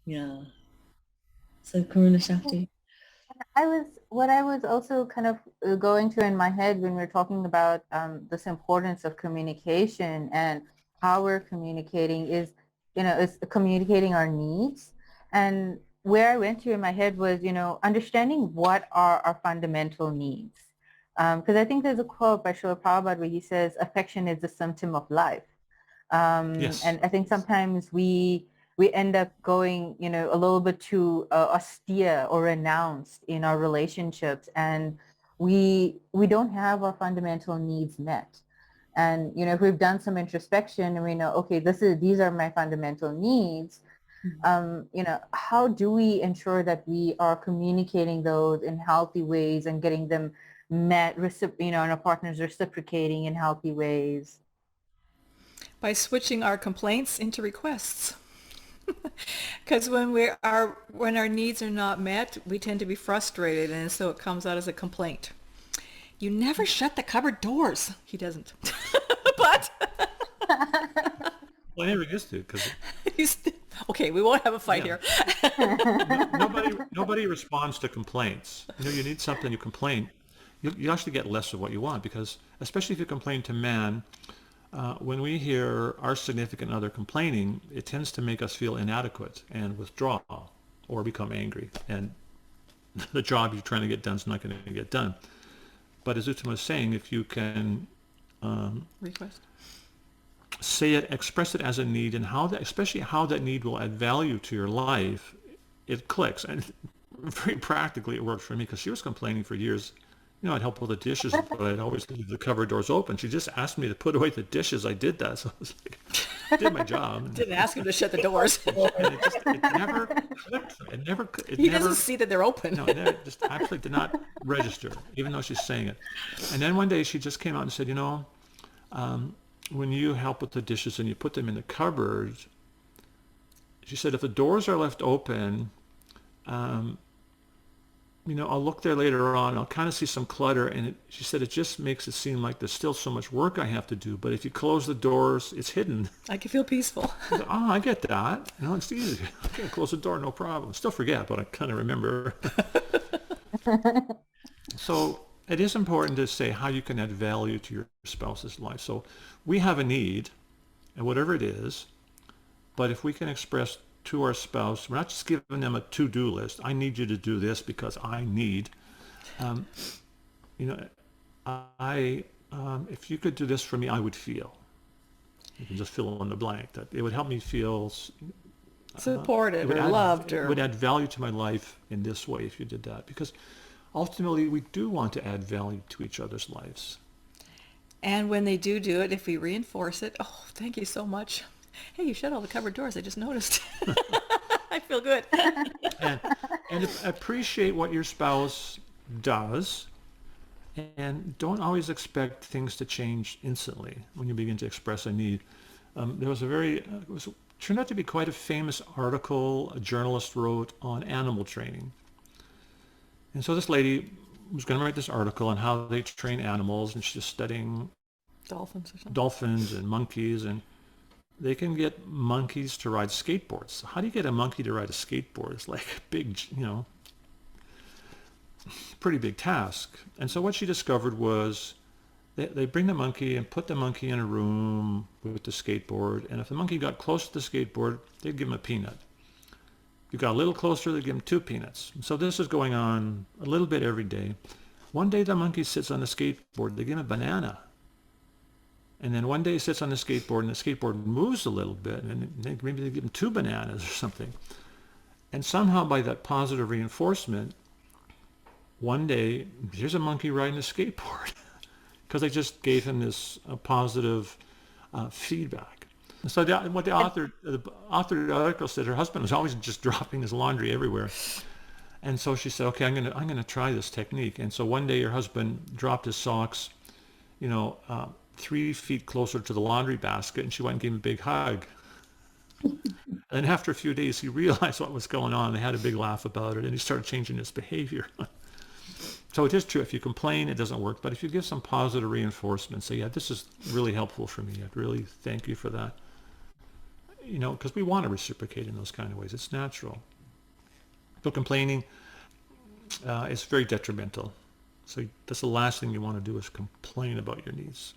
Yeah. So Karuna Shakti. What I was also kind of going to in my head when we're talking about this importance of communication and how we're communicating is, is communicating our needs. And where I went to in my head was, understanding what are our fundamental needs. Because I think there's a quote by Srila Prabhupada where he says, affection is a symptom of life. Yes. And I think sometimes we end up going, a little bit too austere or renounced in our relationships, and we don't have our fundamental needs met. And if we've done some introspection and we know, okay, these are my fundamental needs, how do we ensure that we are communicating those in healthy ways and getting them met, and our partners reciprocating in healthy ways? By switching our complaints into requests. Because when our needs are not met, we tend to be frustrated, and so it comes out as a complaint. You never shut the cupboard doors. He doesn't. But Well, I never used to because he's okay. We won't have a fight yeah, here. nobody responds to complaints. You need something, you complain. You actually get less of what you want because, especially if you complain to man, when we hear our significant other complaining, it tends to make us feel inadequate and withdraw or become angry. And the job you're trying to get done is not going to get done. But as Uttama was saying, if you can Request. say it, express it as a need, and especially how that need will add value to your life, it clicks. And very practically, it worked for me because she was complaining for years. I'd help with the dishes, but I'd always leave the cupboard doors open. She just asked me to put away the dishes. I did that, so I was like, I did my job. Didn't ask him to shut the doors. And it never clicked. It He doesn't never, see that they're open. no, it never, just actually did not register, even though she's saying it. And then one day she just came out and said, when you help with the dishes and you put them in the cupboard, she said, if the doors are left open, um, I'll look there later on. I'll kind of see some clutter, and she said it just makes it seem like there's still so much work I have to do. But if you close the doors, it's hidden. I can feel peaceful. I said, oh, I get that. It's easy. I can close the door, no problem. Still forget, but I kind of remember. So it is important to say how you can add value to your spouse's life. So we have a need, and whatever it is, but if we can express to our spouse, we're not just giving them a to-do list. I need you to do this because I need. Um, you know, if you could do this for me, I would feel. You can just fill in the blank. That it would help me feel. It Supported would or add. loved It would or add value to my life in this way if you did that. Because ultimately, we do want to add value to each other's lives. and when they do it, if we reinforce it, oh, thank you so much. Hey, you shut all the cupboard doors. I just noticed. I feel good. And appreciate what your spouse does, and don't always expect things to change instantly when you begin to express a need. There was a very it was turned out to be quite a famous article a journalist wrote on animal training. And so this lady was going to write this article on how they train animals, and she's studying Dolphins or something. dolphins and monkeys, and they can get monkeys to ride skateboards. So how do you get a monkey to ride a skateboard? It's like a big, pretty big task. And so what she discovered was they bring the monkey and put the monkey in a room with the skateboard, and if the monkey got close to the skateboard, they'd give him a peanut. If you got a little closer, they'd give him 2 peanuts. So this is going on a little bit every day. One day the monkey sits on the skateboard, they give him a banana. And then one day he sits on the skateboard and the skateboard moves a little bit, and maybe they give him 2 bananas or something. And somehow by that positive reinforcement, one day here's a monkey riding a skateboard because they just gave him this positive feedback. And so what the author of the article said, her husband was always just dropping his laundry everywhere. And so she said, okay, I'm gonna try this technique. And so one day her husband dropped his socks, you know, 3 feet closer to the laundry basket, and she went and gave him a big hug. And after a few days, he realized what was going on. They had a big laugh about it, and he started changing his behavior. So it is true. If you complain, it doesn't work. But if you give some positive reinforcement, say, yeah, this is really helpful for me. I'd really thank you for that. because we want to reciprocate in those kind of ways. It's natural. So complaining is very detrimental. So that's the last thing you want to do is complain about your needs.